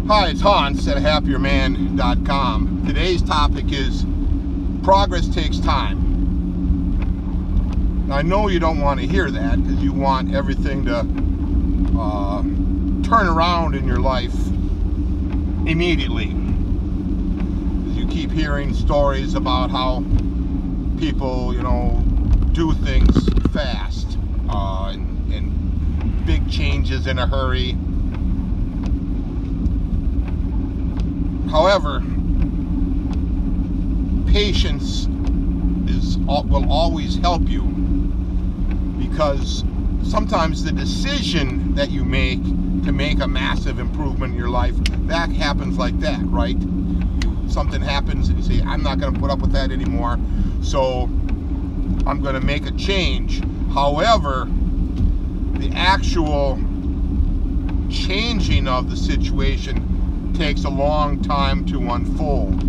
Hi, it's Hans at happierman.com. Today's topic is progress takes time. Now, I know you don't want to hear that because you want everything to turn around in your life immediately. You keep hearing stories about how people, do things fast and big changes in a hurry. However, patience will always help you, because sometimes the decision that you make to make a massive improvement in your life, that happens like that, right? Something happens and you say, I'm not going to put up with that anymore, so I'm going to make a change. However, the actual changing of the situation takes a long time to unfold.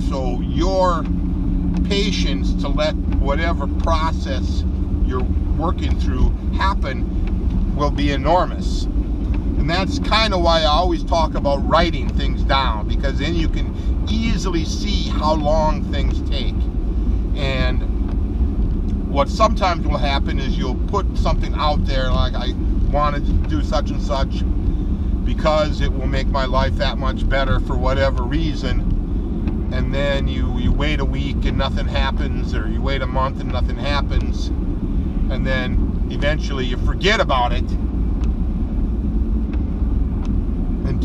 So your patience to let whatever process you're working through happen will be enormous. And that's kind of why I always talk about writing things down, because then you can easily see how long things take. And what sometimes will happen is you'll put something out there like, I wanted to do such and such because it will make my life that much better for whatever reason, and then you wait a week and nothing happens, or you wait a month and nothing happens, and then eventually you forget about it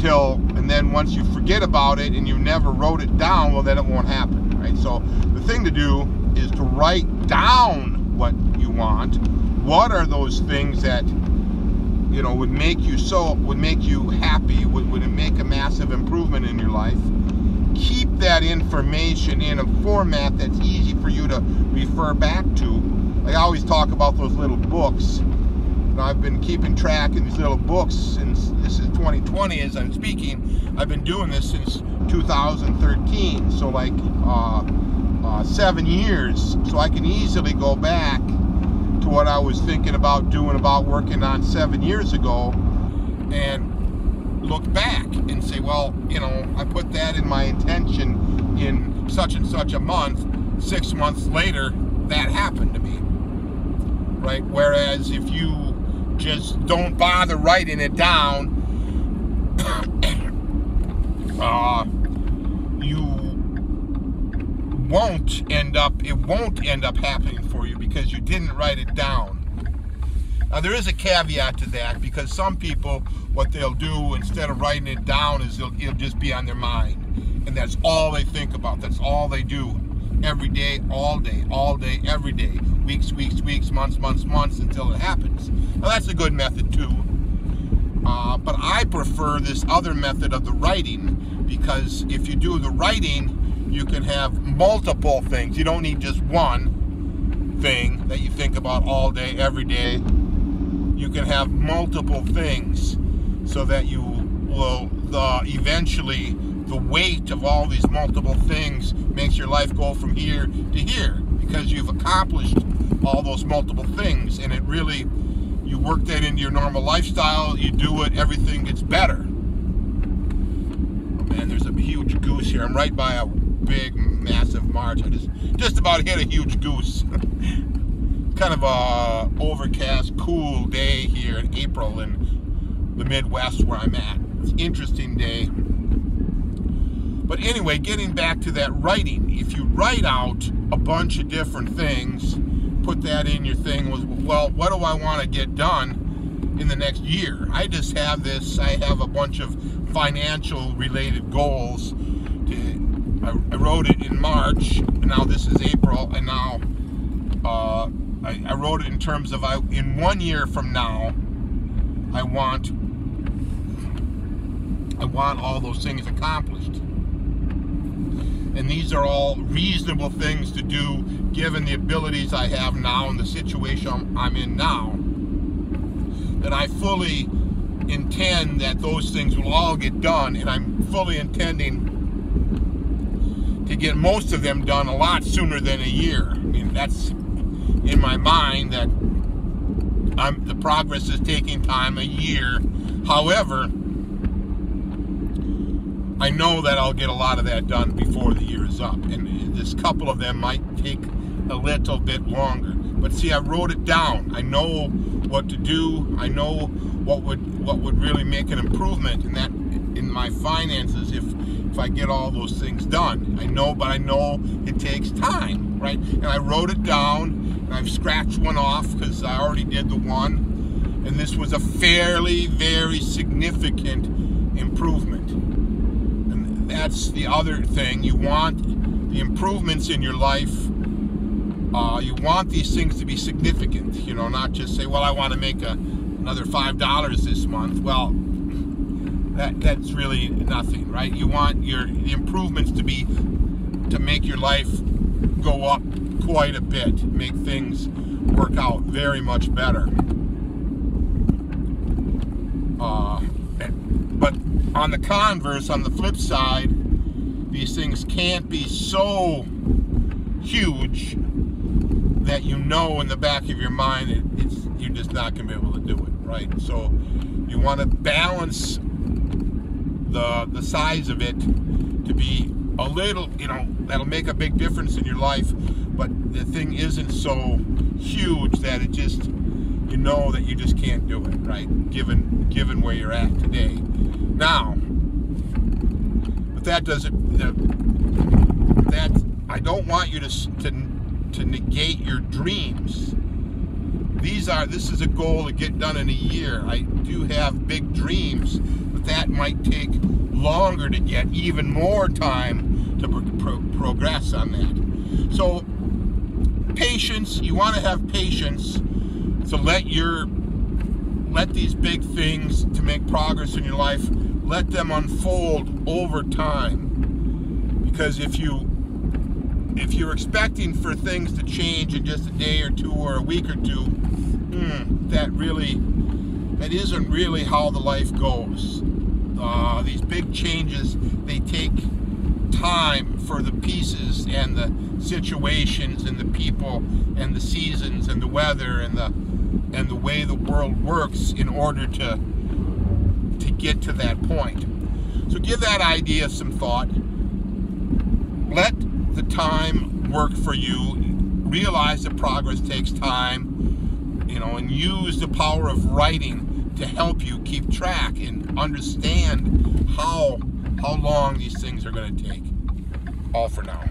and then once you forget about it and you never wrote it down, well, then it won't happen, right? So the thing to do is to write down what you want. What are those things that would make you happy, would make a massive improvement in your life? Keep that information in a format that's easy for you to refer back to. Like I always talk about those little books. And I've been keeping track of these little books since, this is 2020 as I'm speaking. I've been doing this since 2013, so like 7 years. So I can easily go back to what I was thinking about doing, about working on 7 years ago, and look back and say, well, I put that in my intention in such and such a month. 6 months later, that happened to me, right? Whereas if you just don't bother writing it down, it won't end up happening for you because you didn't write it down. Now there is a caveat to that, because some people, what they'll do instead of writing it down is it'll just be on their mind, and that's all they think about. That's all they do every day, all day, every day, weeks, months until it happens. Now that's a good method too, but I prefer this other method of the writing, because if you do the writing, you can have multiple things. You don't need just one thing that you think about all day, every day. You can have multiple things, so that you will eventually, the weight of all these multiple things makes your life go from here to here, because you've accomplished all those multiple things, and it really, you work that into your normal lifestyle, you do it, everything gets better. Oh man, there's a huge goose here. I'm right by a big, massive marsh. I just about hit a huge goose. Kind of a overcast, cool day here in April in the Midwest where I'm at. It's an interesting day. But anyway, getting back to that writing, if you write out a bunch of different things, put that in your thing, well, what do I want to get done in the next year? I just have this, I have a bunch of financial related goals. I wrote it in March, and now this is April, and now I wrote it in terms of, in 1 year from now, I want all those things accomplished. And these are all reasonable things to do given the abilities I have now and the situation I'm in now. That I fully intend that those things will all get done, and I'm fully intending to get most of them done a lot sooner than a year. I mean, that's in my mind, that the progress is taking time, a year. However, I know that I'll get a lot of that done before the year is up, and this couple of them might take a little bit longer. But see, I wrote it down. I know what to do. I know what would really make an improvement in my finances if I get all those things done. I know, but I know it takes time, right? And I wrote it down, and I've scratched one off because I already did the one, and this was a very significant improvement. And that's the other thing. You want the improvements in your life. You want these things to be significant, you know, not just say, well, I want to make another $5 this month. Well, that's really nothing, right? You want the improvements to make your life go up quite a bit, make things work out very much better. But on the converse, on the flip side, these things can't be so huge that you know in the back of your mind you're just not going to be able to do it, right? So you want to balance the size of it to be a little, you know, that'll make a big difference in your life, but the thing isn't so huge that it just, you know, that you just can't do it, right? Given where you're at today. Now, but that doesn't, I don't want you to negate your dreams. This is a goal to get done in a year. I do have big dreams, but that might take longer to get, even more time to progress on that. So patience, you want to have patience to let these big things to make progress in your life, let them unfold over time. Because if you're expecting for things to change in just a day or two or a week or two, that isn't really how the life goes. These big changes, they take time for the pieces and the situations and the people and the seasons and the weather and the way the world works in order to get to that point. So give that idea some thought. Let the time work for you. Realize that progress takes time, you know, and use the power of writing to help you keep track and understand how long these things are going to take. All for now.